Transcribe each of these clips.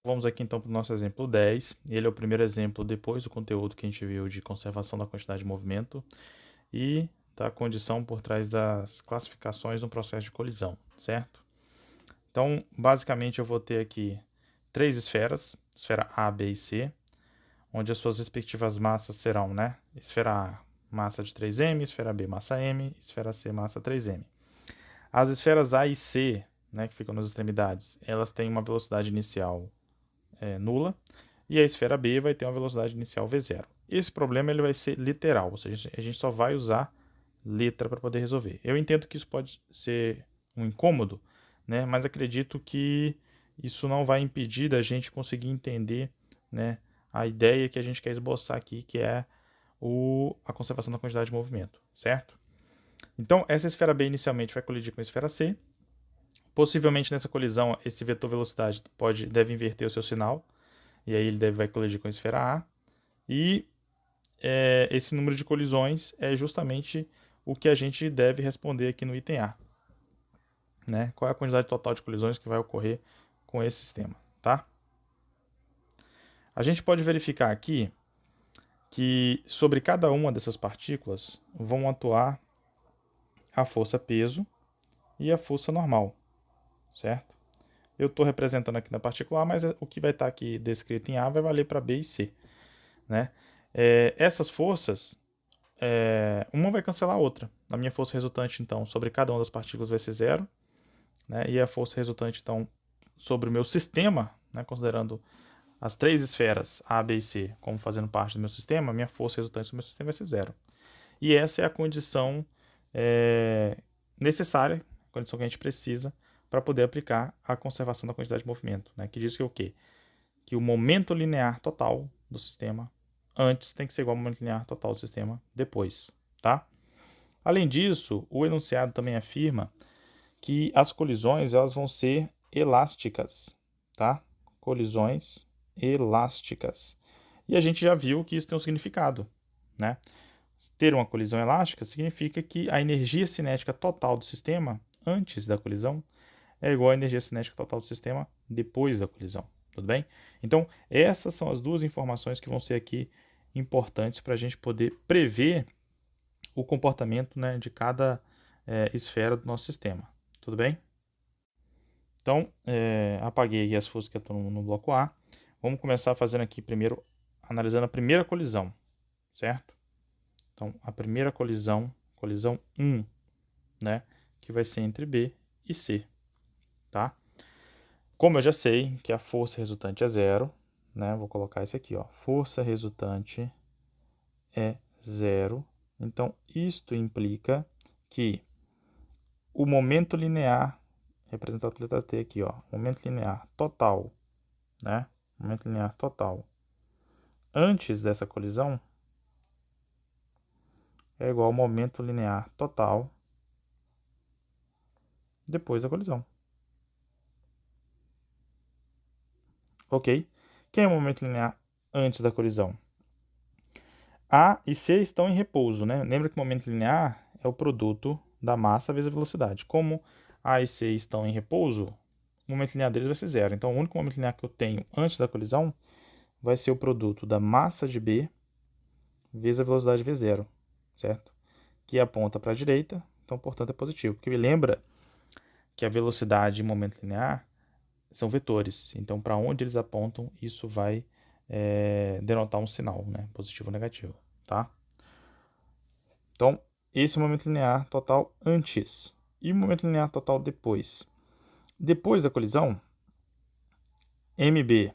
Vamos aqui então para o nosso exemplo 10. Ele é o primeiro exemplo depois do conteúdo que a gente viu de conservação da quantidade de movimento e da condição por trás das classificações no processo de colisão, certo? Então, basicamente eu vou ter aqui três esferas, esfera A, B e C, onde as suas respectivas massas serão, né? Esfera A, massa de 3m, esfera B, massa m, esfera C, massa 3m. As esferas A e C, né, que ficam nas extremidades, elas têm uma velocidade inicial nula, e a esfera B vai ter uma velocidade inicial V0. Esse problema ele vai ser literal, ou seja, a gente só vai usar letra para poder resolver. Eu entendo que isso pode ser um incômodo, né, mas acredito que isso não vai impedir da gente conseguir entender, né, a ideia que a gente quer esboçar aqui, que é a conservação da quantidade de movimento, certo? Então, essa esfera B inicialmente vai colidir com a esfera C. Possivelmente nessa colisão, esse vetor velocidade deve inverter o seu sinal, e aí ele vai colidir com a esfera A. E esse número de colisões é justamente o que a gente deve responder aqui no item A. Né? Qual é a quantidade total de colisões que vai ocorrer com esse sistema, tá? A gente pode verificar aqui que sobre cada uma dessas partículas vão atuar a força peso e a força normal, certo? Eu estou representando aqui na partícula A, mas o que vai estar aqui descrito em A vai valer para B e C, né? Essas forças, uma vai cancelar a outra. A minha força resultante, então, sobre cada uma das partículas vai ser zero, né? E a força resultante, então, sobre o meu sistema, né, considerando as três esferas A, B e C como fazendo parte do meu sistema, a minha força resultante sobre o meu sistema vai ser zero. E essa é a condição necessária, a condição que a gente precisa para poder aplicar a conservação da quantidade de movimento, né? Que diz que o quê? Que o momento linear total do sistema antes tem que ser igual ao momento linear total do sistema depois, tá? Além disso, o enunciado também afirma que as colisões elas vão ser elásticas, tá? Colisões elásticas. E a gente já viu que isso tem um significado, né? Ter uma colisão elástica significa que a energia cinética total do sistema antes da colisão é igual à energia cinética total do sistema depois da colisão, tudo bem? Então, essas são as duas informações que vão ser aqui importantes para a gente poder prever o comportamento, né, de cada esfera do nosso sistema, tudo bem? Então, apaguei aqui as forças que estão no bloco A. Vamos começar fazendo aqui primeiro, analisando a primeira colisão, certo? Então, a primeira colisão 1, né, que vai ser entre B e C, tá? Como eu já sei que a força resultante é zero, né, vou colocar isso aqui, ó, força resultante é zero. Então, isto implica que o momento linear, representado pela letra T aqui, ó, momento linear total, né, momento linear total, antes dessa colisão, é igual ao momento linear total depois da colisão. Ok? Quem é o momento linear antes da colisão? A e C estão em repouso, né? Lembra que o momento linear é o produto da massa vezes a velocidade. Como A e C estão em repouso, o momento linear deles vai ser zero. Então, o único momento linear que eu tenho antes da colisão vai ser o produto da massa de B vezes a velocidade V0, certo? Que aponta para a direita, então, portanto, é positivo. Porque me lembra que a velocidade e o momento linear são vetores. Então, para onde eles apontam, isso vai denotar um sinal, né? Positivo ou negativo, tá? Então, esse é o momento linear total antes. E o momento linear total depois. Depois da colisão, MB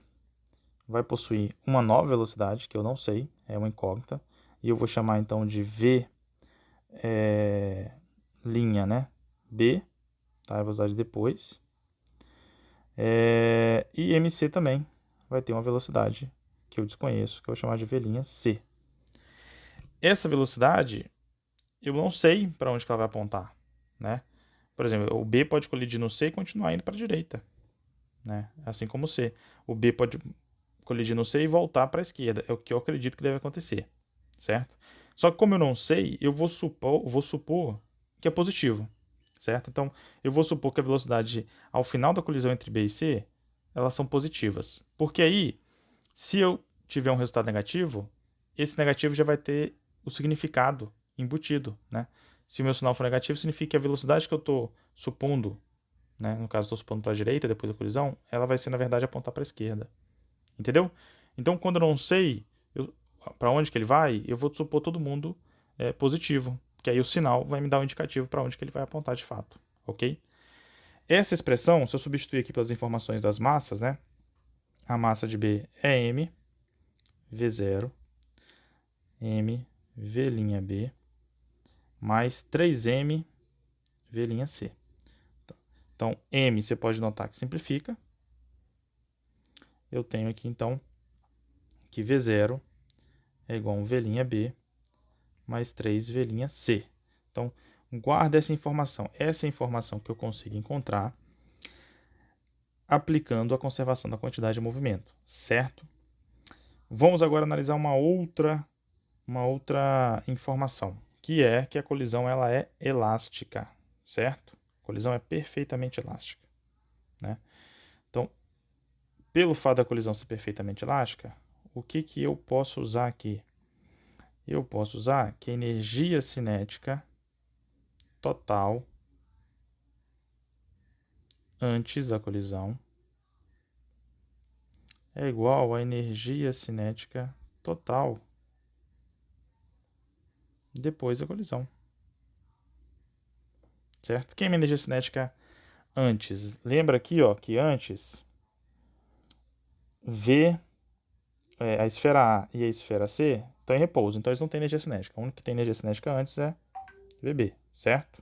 vai possuir uma nova velocidade, que eu não sei, é uma incógnita. E eu vou chamar então de V linha, né? B, tá? A velocidade depois. E MC também vai ter uma velocidade que eu desconheço, que eu vou chamar de V' C. Essa velocidade, eu não sei para onde que ela vai apontar, né? Por exemplo, o B pode colidir no C e continuar indo para a direita, né? Assim como o C. O B pode colidir no C e voltar para a esquerda. É o que eu acredito que deve acontecer, certo? Só que como eu não sei, eu vou supor que é positivo, certo? Então, eu vou supor que a velocidade ao final da colisão entre B e C elas são positivas. Porque aí, se eu tiver um resultado negativo, esse negativo já vai ter o significado embutido, né? Se o meu sinal for negativo, significa que a velocidade que eu estou supondo, né? No caso, estou supondo para a direita depois da colisão, ela vai ser, na verdade, apontar para a esquerda. Entendeu? Então, quando eu não sei para onde que ele vai, eu vou supor todo mundo positivo, que aí o sinal vai me dar um indicativo para onde que ele vai apontar de fato, ok? Essa expressão, se eu substituir aqui pelas informações das massas, né? A massa de B é M, V0, M, V'B, mais 3M, V'C. Então, M você pode notar que simplifica. Eu tenho aqui, então, que V0 é igual a um V'B mais 3V'C. Então, guarda essa informação. Essa é a informação que eu consigo encontrar aplicando a conservação da quantidade de movimento, certo? Vamos agora analisar uma outra informação, que é que a colisão ela é elástica, certo? A colisão é perfeitamente elástica, né? Então, pelo fato da colisão ser perfeitamente elástica, o que eu posso usar aqui? Eu posso usar que a energia cinética total antes da colisão é igual à energia cinética total depois da colisão. Certo? Quem é a energia cinética antes? Lembra aqui, ó, que antes V, a esfera A e a esfera C estão em repouso, então eles não têm energia cinética. O único que tem energia cinética antes é VB, certo?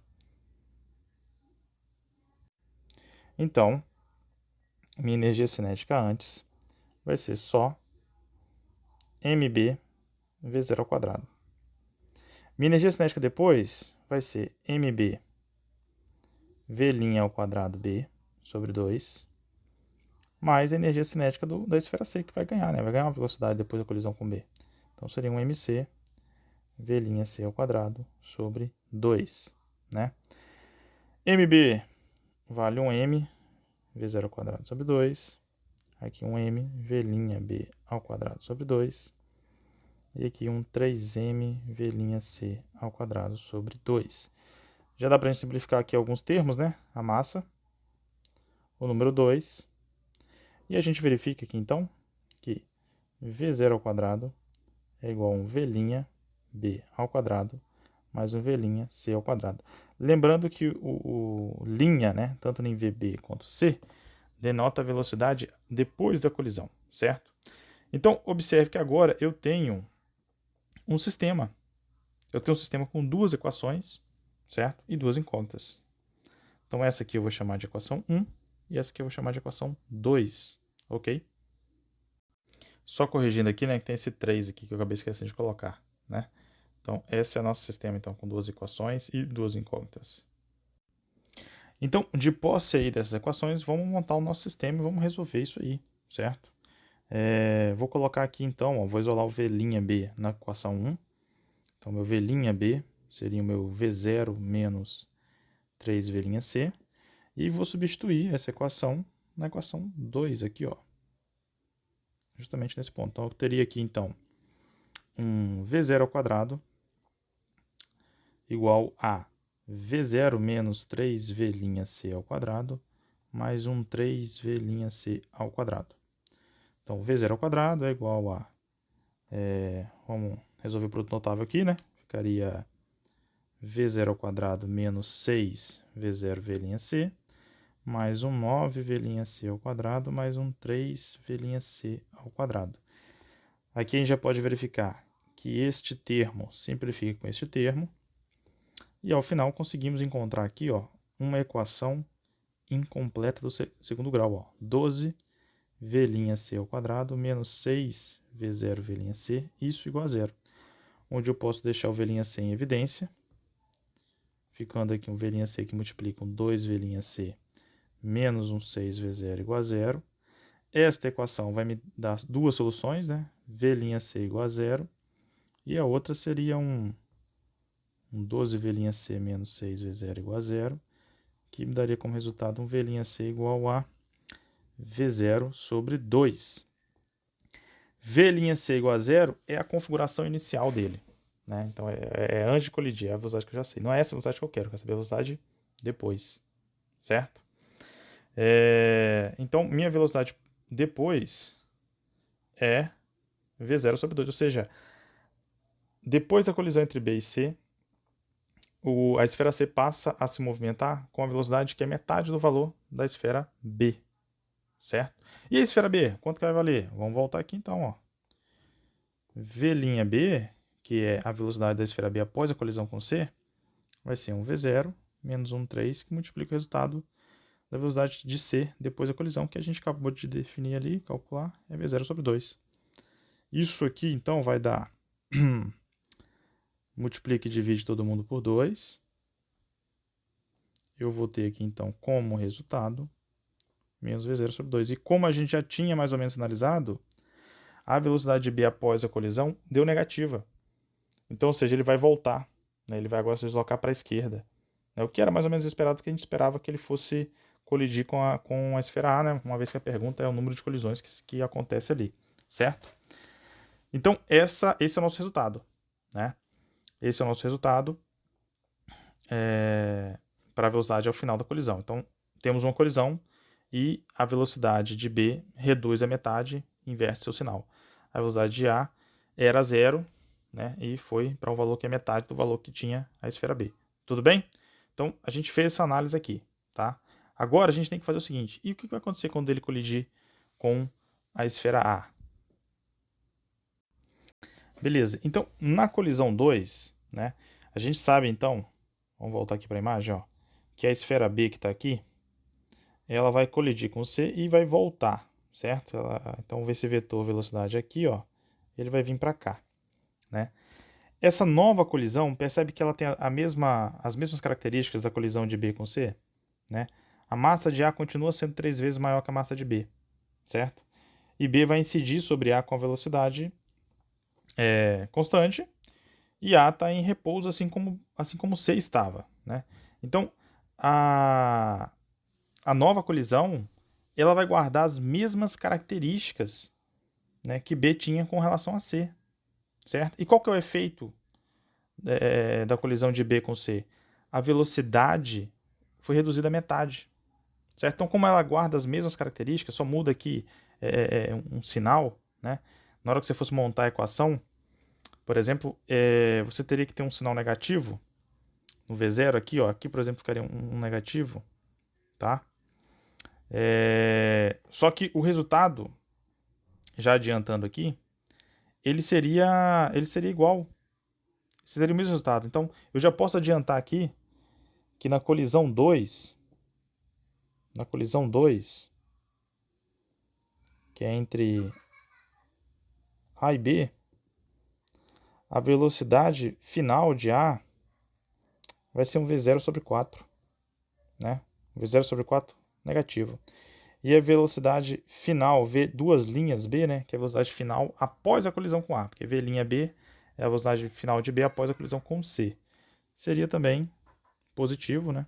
Então, minha energia cinética antes vai ser só MB V0 ao quadrado. Minha energia cinética depois vai ser MB V' ao quadrado B sobre 2, mais a energia cinética da esfera C, que vai ganhar, né? Vai ganhar uma velocidade depois da colisão com B. Então seria um MC V'C ao quadrado sobre 2, né? MB vale um M V0 ao quadrado sobre 2. Aqui um M V'B ao quadrado sobre 2. E aqui um 3M V'C ao quadrado sobre 2. Já dá para a gente simplificar aqui alguns termos, né? A massa, o número 2. E a gente verifica aqui, então, que V0 ao quadrado é igual a um V'B ao quadrado mais um V'C ao quadrado. Lembrando que o linha, né, tanto em VB quanto C, denota a velocidade depois da colisão, certo? Então, observe que agora eu tenho um sistema. Eu tenho um sistema com duas equações, certo? E duas incógnitas. Então, essa aqui eu vou chamar de equação 1 e essa aqui eu vou chamar de equação 2, ok? Só corrigindo aqui, né, que tem esse 3 aqui que eu acabei esquecendo de colocar, né? Então, esse é o nosso sistema, então, com duas equações e duas incógnitas. Então, de posse aí dessas equações, vamos montar o nosso sistema e vamos resolver isso aí, certo? Vou colocar aqui, então, ó, vou isolar o V'B na equação 1. Então, meu V'B seria o meu V0 menos 3V'C. E vou substituir essa equação na equação 2 aqui, ó. Justamente nesse ponto. Então, eu teria aqui, então, um V0 ao quadrado igual a V0 menos 3V'C ao quadrado mais um 3V'C ao quadrado. Então, V0 ao quadrado é igual a... vamos resolver o produto notável aqui, né? Ficaria V0 ao quadrado menos 6V0V'C mais um 9V'C ao quadrado mais um 3V'C ao quadrado. Aqui a gente já pode verificar que este termo simplifica com este termo. E ao final conseguimos encontrar aqui, ó, uma equação incompleta do segundo grau, ó, 12V'C ao quadrado menos 6V0V'C, isso igual a zero. Onde eu posso deixar o V'C em evidência, ficando aqui um V'C que multiplica com 2V'C menos um 6V0 igual a zero. Esta equação vai me dar duas soluções, né? V'C igual a zero, e a outra seria um 12V'C menos 6V0 igual a zero, que me daria como resultado um V'C igual a V0 sobre 2. V'(C) igual a 0 é a configuração inicial dele. Né? Então, é antes de colidir, é a velocidade que eu já sei. Não é essa velocidade que eu quero saber a velocidade depois. Certo? Então, minha velocidade depois é V0 sobre 2. Ou seja, depois da colisão entre B e C, a esfera C passa a se movimentar com a velocidade que é metade do valor da esfera B. Certo? E a esfera B, quanto que vai valer? Vamos voltar aqui então. Ó. V'B, que é a velocidade da esfera B após a colisão com C, vai ser um V0 menos um 3, que multiplica o resultado da velocidade de C depois da colisão, que a gente acabou de definir ali, calcular, é V0 sobre 2. Isso aqui, então, vai dar... multiplica e divide todo mundo por 2. Eu vou ter aqui, então, como resultado, menos V0 sobre 2. E como a gente já tinha mais ou menos analisado, a velocidade de B após a colisão deu negativa. Então, ou seja, ele vai voltar. Né? Ele vai agora se deslocar para a esquerda. O que era mais ou menos esperado, porque a gente esperava que ele fosse colidir com a esfera A, né? Uma vez que a pergunta é o número de colisões que acontece ali. Certo? Então, esse é o nosso resultado. Né? Esse é o nosso resultado para a velocidade ao final da colisão. Então, temos uma colisão e a velocidade de B reduz a metade, inverte seu sinal. A velocidade de A era 0, né, e foi para um valor que é metade do valor que tinha a esfera B. Tudo bem? Então, a gente fez essa análise aqui. Tá? Agora, a gente tem que fazer o seguinte. E o que vai acontecer quando ele colidir com a esfera A? Beleza. Então, na colisão 2, né, a gente sabe, então, vamos voltar aqui para a imagem, ó, que a esfera B que está aqui, ela vai colidir com C e vai voltar, certo? Então, esse vetor velocidade aqui, ó, ele vai vir para cá, né? Essa nova colisão, percebe que ela tem as mesmas características da colisão de B com C, né? A massa de A continua sendo 3 vezes maior que a massa de B, certo? E B vai incidir sobre A com a velocidade constante, e A está em repouso, assim como C estava, né? Então, a nova colisão, ela vai guardar as mesmas características, né, que B tinha com relação a C, certo? E qual que é o efeito da colisão de B com C? A velocidade foi reduzida à metade, certo? Então, como ela guarda as mesmas características, só muda aqui um sinal, né? Na hora que você fosse montar a equação, por exemplo, você teria que ter um sinal negativo no V0 aqui, ó. Aqui, por exemplo, ficaria um negativo, tá? Só que o resultado, já adiantando aqui, ele seria igual. Seria o mesmo resultado. Então, eu já posso adiantar aqui que na colisão 2, que é entre A e B, a velocidade final de A vai ser um V0 sobre 4. Né? V0 sobre 4 negativo. E a velocidade final, V, duas linhas B, né, que é a velocidade final após a colisão com A, porque V'(B) é a velocidade final de B após a colisão com C. Seria também positivo, né?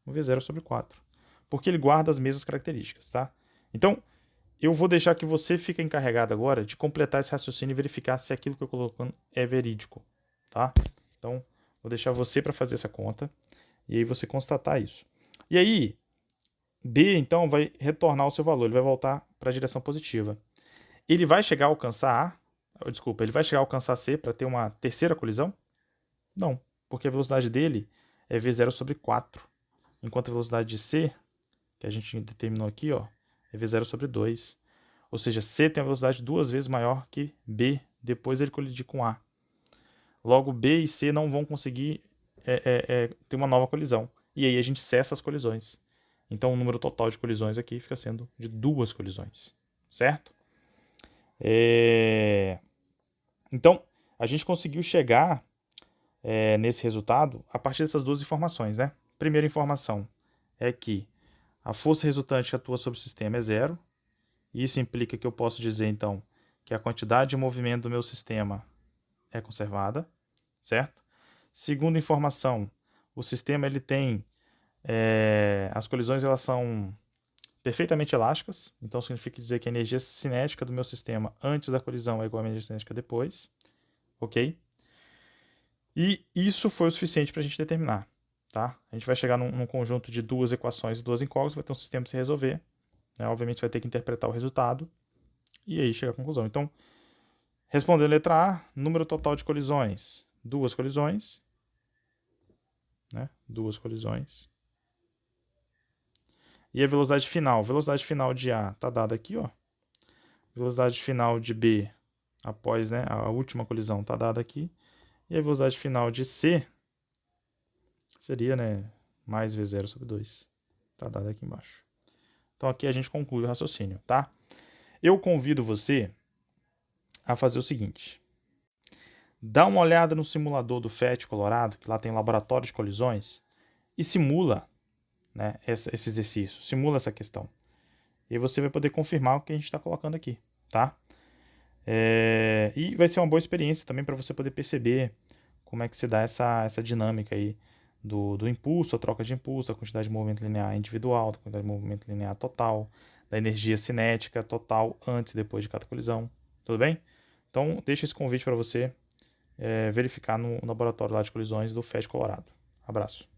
O V0 sobre 4. Porque ele guarda as mesmas características, tá? Então, eu vou deixar que você fique encarregado agora de completar esse raciocínio e verificar se aquilo que eu colocando é verídico, tá? Então, vou deixar você para fazer essa conta e aí você constatar isso. E aí, B, então, vai retornar o seu valor, ele vai voltar para a direção positiva. Ele vai chegar a alcançar ele vai chegar a alcançar C para ter uma terceira colisão? Não, porque a velocidade dele é V0 sobre 4, enquanto a velocidade de C, que a gente determinou aqui, ó, é V0 sobre 2. Ou seja, C tem a velocidade 2 vezes maior que B, depois ele colidir com A. Logo, B e C não vão conseguir ter uma nova colisão. E aí a gente cessa as colisões. Então o número total de colisões aqui fica sendo de 2 colisões, certo? Então, a gente conseguiu chegar nesse resultado a partir dessas duas informações, né? Primeira informação é que a força resultante que atua sobre o sistema é zero. Isso implica que eu posso dizer, então, que a quantidade de movimento do meu sistema é conservada, certo? Segunda informação, o sistema ele tem as colisões elas são perfeitamente elásticas, então significa dizer que a energia cinética do meu sistema antes da colisão é igual à energia cinética depois, ok? E isso foi o suficiente para a gente determinar, tá? A gente vai chegar num conjunto de duas equações e duas incógnitas, vai ter um sistema para se resolver, né? Obviamente vai ter que interpretar o resultado e aí chega à conclusão. Então, respondendo a letra A, número total de colisões, duas colisões, né? Duas colisões. E a velocidade final? Velocidade final de A está dada aqui, ó. Velocidade final de B, após, né, a última colisão, está dada aqui. E a velocidade final de C seria, né, mais V0 sobre 2. Está dada aqui embaixo. Então aqui a gente conclui o raciocínio, tá? Eu convido você a fazer o seguinte. Dá uma olhada no simulador do FET Colorado, que lá tem laboratório de colisões, e simula, né, esse exercício, simula essa questão. E aí você vai poder confirmar o que a gente está colocando aqui, tá? E vai ser uma boa experiência também para você poder perceber como é que se dá essa dinâmica aí do impulso, a troca de impulso, a quantidade de movimento linear individual, a quantidade de movimento linear total, da energia cinética total antes e depois de cada colisão. Tudo bem? Então, deixa esse convite para você verificar no laboratório lá de colisões do FET Colorado. Abraço.